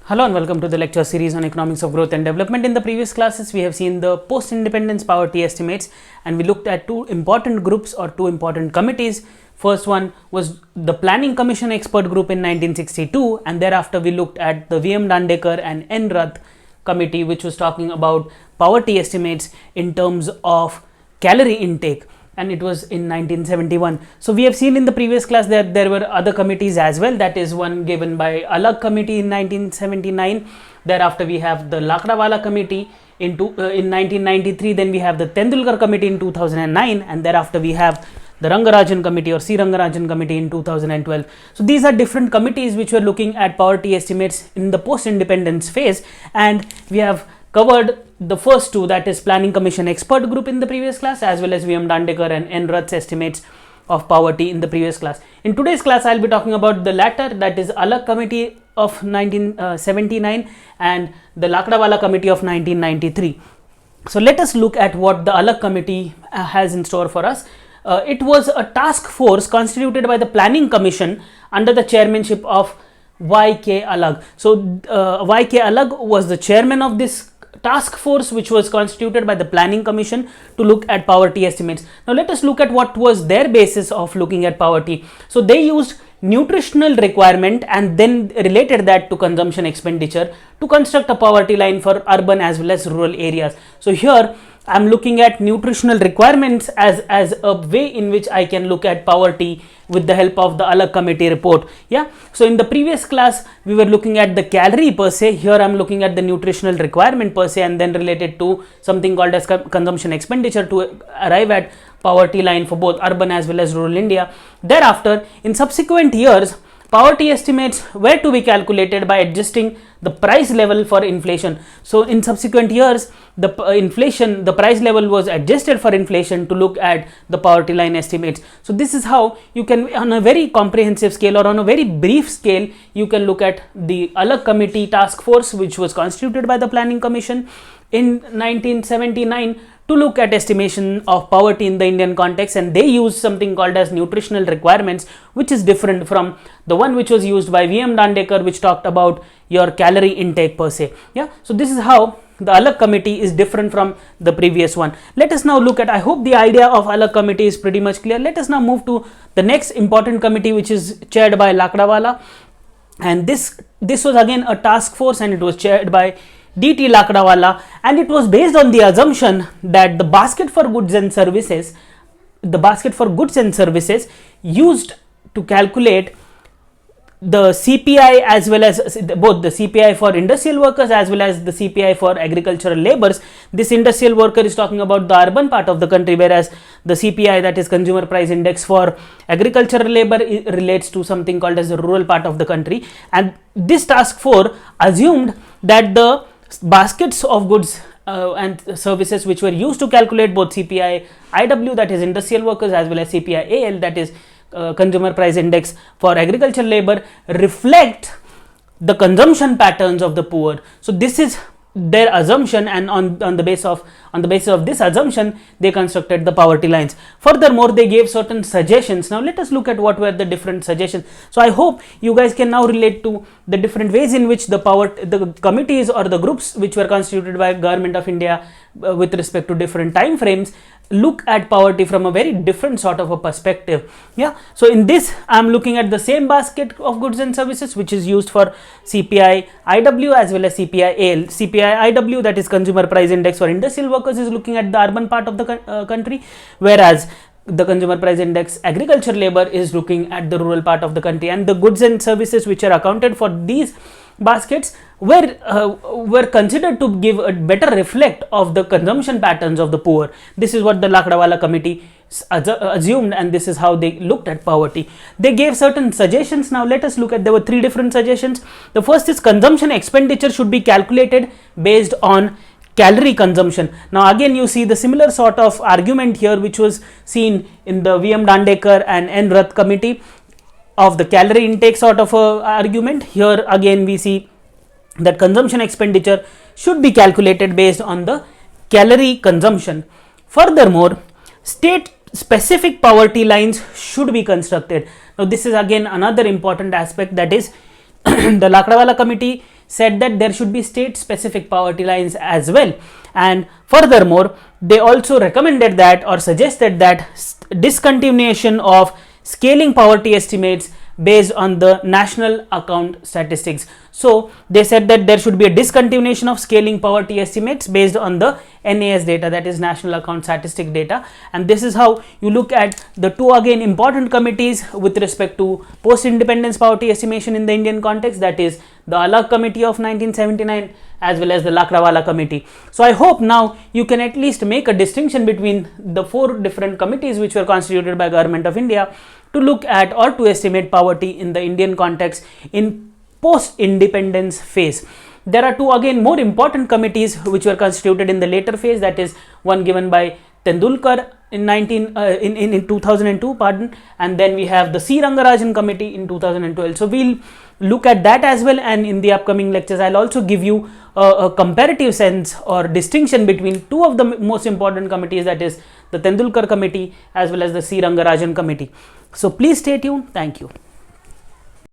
Hello and welcome to the lecture series on economics of growth and development. In the previous classes, we have seen the post-independence poverty estimates, and we looked at two important groups or two important committees. First one was the Planning Commission Expert Group in 1962, and thereafter we looked at the V.M. Dandekar and N. Rath committee, which was talking about poverty estimates in terms of calorie intake, and it was in 1971. So we have seen in the previous class that there were other committees as well. That is one given by Alag committee in 1979. Thereafter we have the Lakdawala committee in 1993. Then we have the Tendulkar committee in 2009, and thereafter we have the Rangarajan committee or C. Rangarajan committee in 2012. So these are different committees which were looking at poverty estimates in the post-independence phase, and we have covered the first two, that is Planning Commission Expert Group in the previous class, as well as V.M. Dandekar and N. Rath's estimates of poverty in the previous class. In today's class, I will be talking about the latter, that is Alag Committee of 1979 and the Lakdawala Committee of 1993. So let us look at what the Alag Committee has in store for us. It was a task force constituted by the Planning Commission under the chairmanship of Y.K. Alag. So Y.K. Alag was the chairman of this task force, which was constituted by the Planning Commission to look at poverty estimates. Now let us look at what was their basis of looking at poverty. So they used nutritional requirement and then related that to consumption expenditure to construct a poverty line for urban as well as rural areas. So here I am looking at nutritional requirements as a way in which I can look at poverty with the help of the Alag committee report. Yeah. So in the previous class, we were looking at the calorie per se. Here I am looking at the nutritional requirement per se and then related to something called as consumption expenditure to arrive at poverty line for both urban as well as rural India. Thereafter, in subsequent years, poverty estimates were to be calculated by adjusting the price level for inflation. So in subsequent years, the price level was adjusted for inflation to look at the poverty line estimates. So this is how you can, on a very comprehensive scale or on a very brief scale, you can look at the Alag committee task force, which was constituted by the Planning Commission in 1979 to look at estimation of poverty in the Indian context, and they used something called as nutritional requirements, which is different from the one which was used by V.M. Dandekar, which talked about your calorie intake per se. Yeah, so this is how the Alag committee is different from the previous one. Let us now look at, I hope the idea of Alag committee is pretty much clear. Let us now move to the next important committee, which is chaired by Lakdawala, and this was again a task force, and it was chaired by D.T. Lakdawala, and it was based on the assumption that the basket for goods and services used to calculate the CPI as well as both the CPI for industrial workers as well as the CPI for agricultural laborers. This industrial worker is talking about the urban part of the country, whereas the CPI, that is consumer price index for agricultural labor, relates to something called as the rural part of the country. And this task force assumed that the baskets of goods and services which were used to calculate both CPI IW, that is industrial workers, as well as CPI AL, that is consumer price index for agricultural labor, reflect the consumption patterns of the poor. So this is their assumption, and on the basis of this assumption, they constructed the poverty lines. Furthermore, they gave certain suggestions. Now let us look at what were the different suggestions. So I hope you guys can now relate to the different ways in which the committees or the groups which were constituted by Government of India with respect to different time frames look at poverty from a very different sort of a perspective. Yeah. So in this, I am looking at the same basket of goods and services which is used for CPI IW as well as CPI AL. CPI IW, that is consumer price index for industrial workers, is looking at the urban part of the country, whereas the consumer price index agriculture labor is looking at the rural part of the country, and the goods and services which are accounted for these baskets were considered to give a better reflect of the consumption patterns of the poor. This is what the Lakdawala committee assumed, and this is how they looked at poverty. They gave certain suggestions. Now let us look at, there were three different suggestions. The first is consumption expenditure should be calculated based on calorie consumption. Now again you see the similar sort of argument here which was seen in the V.M. Dandekar and N. Rath committee of the calorie intake sort of argument. Here again we see that consumption expenditure should be calculated based on the calorie consumption. Furthermore, state specific poverty lines should be constructed. Now this is again another important aspect, that is the Lakdawala committee said that there should be state specific poverty lines as well. And furthermore, they also recommended that or suggested that discontinuation of scaling poverty estimates based on the national account statistics. So they said that there should be a discontinuation of scaling poverty estimates based on the NAS data, that is national account statistic data. And this is how you look at the two again important committees with respect to post independence poverty estimation in the Indian context, that is the Alag committee of 1979 as well as the Lakdawala committee. So I hope now you can at least make a distinction between the four different committees which were constituted by Government of India to look at or to estimate poverty in the Indian context in post-independence phase. There are two again more important committees which were constituted in the later phase, that is one given by Tendulkar in 2002, pardon, and then we have the C. Rangarajan committee in 2012. So we'll look at that as well, and in the upcoming lectures I'll also give you a comparative sense or distinction between two of the most important committees, that is the Tendulkar committee as well as the C. Rangarajan committee. So please stay tuned. Thank you.